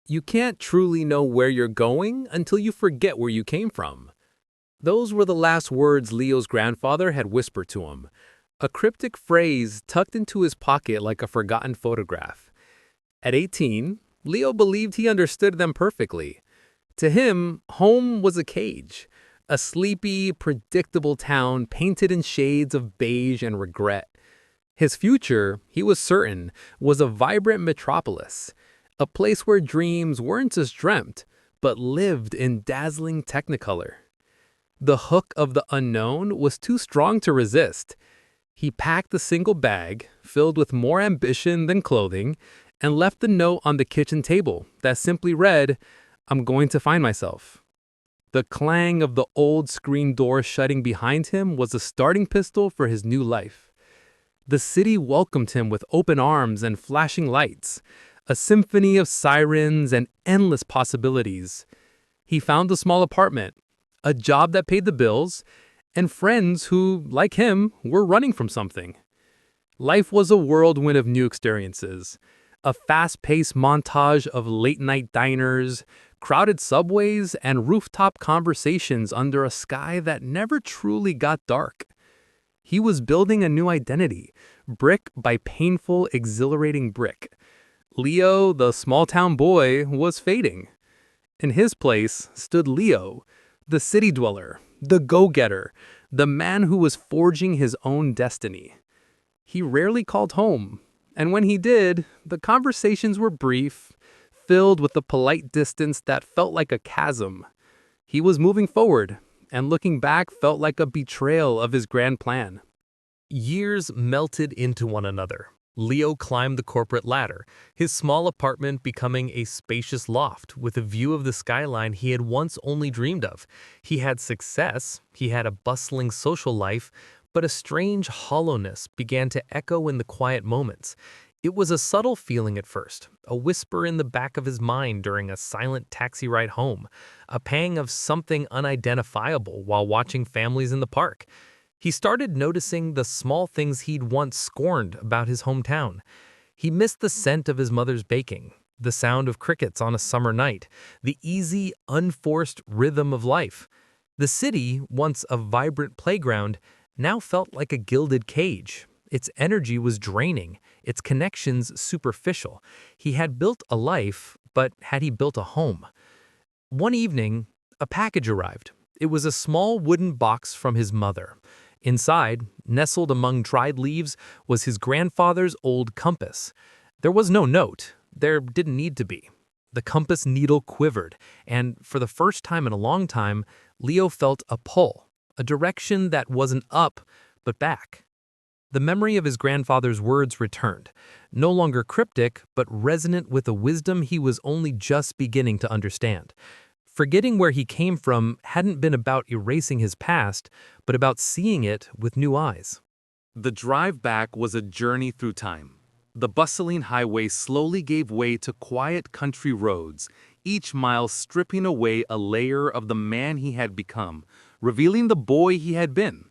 You can't truly know where you're going until you forget where you came from. Those were the last words Leo's grandfather had whispered to him, a cryptic phrase tucked into his pocket like a forgotten photograph. At 18, Leo believed he understood them perfectly. To him, home was a cage, a sleepy, predictable town painted in shades of beige and regret. His future, he was certain, was a vibrant metropolis, a place where dreams weren't just dreamt, but lived in dazzling technicolor. The hook of the unknown was too strong to resist. He packed a single bag, filled with more ambition than clothing, and left the note on the kitchen table that simply read, "I'm going to find myself." The clang of the old screen door shutting behind him was a starting pistol for his new life. The city welcomed him with open arms and flashing lights, a symphony of sirens and endless possibilities. He found a small apartment, a job that paid the bills, and friends who, like him, were running from something. Life was a whirlwind of new experiences, a fast-paced montage of late-night diners, crowded subways, and rooftop conversations under a sky that never truly got dark. He was building a new identity, brick by painful, exhilarating brick. Leo, the small-town boy, was fading. In his place stood Leo, the city dweller, the go-getter, the man who was forging his own destiny. He rarely called home, and when he did, the conversations were brief, filled with a polite distance that felt like a chasm. He was moving forward, and looking back felt like a betrayal of his grand plan. Years melted into one another. Leo climbed the corporate ladder, his small apartment becoming a spacious loft with a view of the skyline he had once only dreamed of. He had success, he had a bustling social life, but a strange hollowness began to echo in the quiet moments. It was a subtle feeling at first, a whisper in the back of his mind during a silent taxi ride home, a pang of something unidentifiable while watching families in the park. He started noticing the small things he'd once scorned about his hometown. He missed the scent of his mother's baking, the sound of crickets on a summer night, the easy, unforced rhythm of life. The city, once a vibrant playground, now felt like a gilded cage. Its energy was draining, its connections superficial. He had built a life, but had he built a home? One evening, a package arrived. It was a small wooden box from his mother. Inside, nestled among dried leaves, was his grandfather's old compass. There was no note. There didn't need to be. The compass needle quivered, and for the first time in a long time, Leo felt a pull, a direction that wasn't up, but back. The memory of his grandfather's words returned, no longer cryptic, but resonant with a wisdom he was only just beginning to understand. Forgetting where he came from hadn't been about erasing his past, but about seeing it with new eyes. The drive back was a journey through time. The bustling highway slowly gave way to quiet country roads, each mile stripping away a layer of the man he had become, revealing the boy he had been.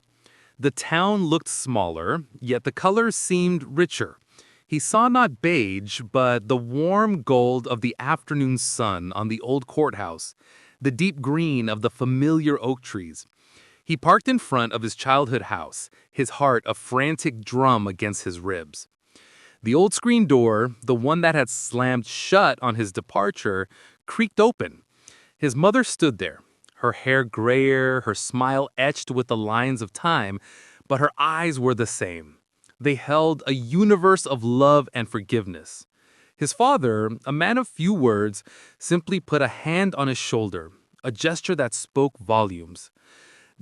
The town looked smaller, yet the colors seemed richer. He saw not beige, but the warm gold of the afternoon sun on the old courthouse, the deep green of the familiar oak trees. He parked in front of his childhood house, his heart a frantic drum against his ribs. The old screen door, the one that had slammed shut on his departure, creaked open. His mother stood there, her hair grayer, her smile etched with the lines of time, but her eyes were the same. They held a universe of love and forgiveness. His father, a man of few words, simply put a hand on his shoulder, a gesture that spoke volumes.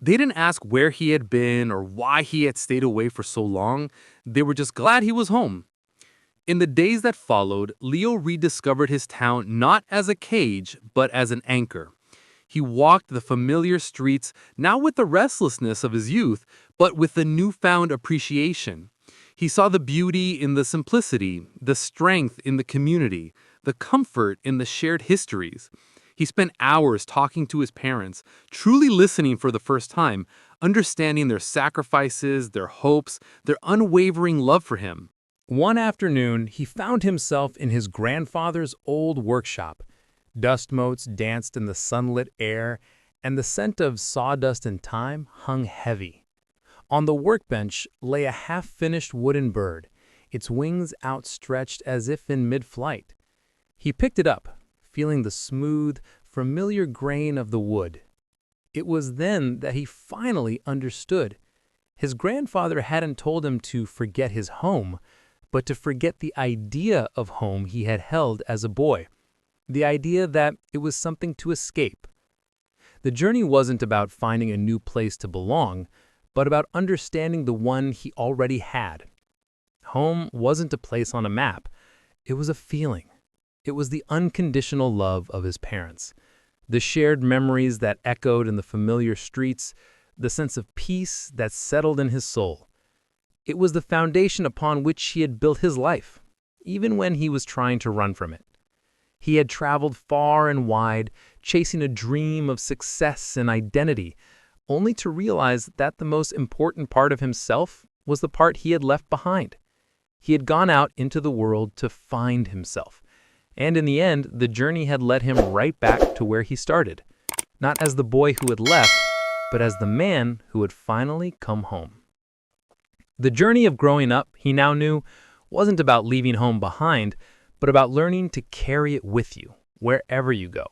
They didn't ask where he had been or why he had stayed away for so long. They were just glad he was home. In the days that followed, Leo rediscovered his town not as a cage, but as an anchor. He walked the familiar streets, not with the restlessness of his youth, but with a newfound appreciation. He saw the beauty in the simplicity, the strength in the community, the comfort in the shared histories. He spent hours talking to his parents, truly listening for the first time, understanding their sacrifices, their hopes, their unwavering love for him. One afternoon, he found himself in his grandfather's old workshop. Dust motes danced in the sunlit air, and the scent of sawdust and thyme hung heavy. On the workbench lay a half-finished wooden bird, its wings outstretched as if in mid-flight. He picked it up, feeling the smooth, familiar grain of the wood. It was then that he finally understood. His grandfather hadn't told him to forget his home, but to forget the idea of home he had held as a boy, the idea that it was something to escape. The journey wasn't about finding a new place to belong, but about understanding the one he already had. Home wasn't a place on a map. It was a feeling. It was the unconditional love of his parents, the shared memories that echoed in the familiar streets, the sense of peace that settled in his soul. It was the foundation upon which he had built his life, even when he was trying to run from it. He had traveled far and wide, chasing a dream of success and identity, only to realize that the most important part of himself was the part he had left behind. He had gone out into the world to find himself, and in the end, the journey had led him right back to where he started, not as the boy who had left, but as the man who had finally come home. The journey of growing up, he now knew, wasn't about leaving home behind, but about learning to carry it with you wherever you go.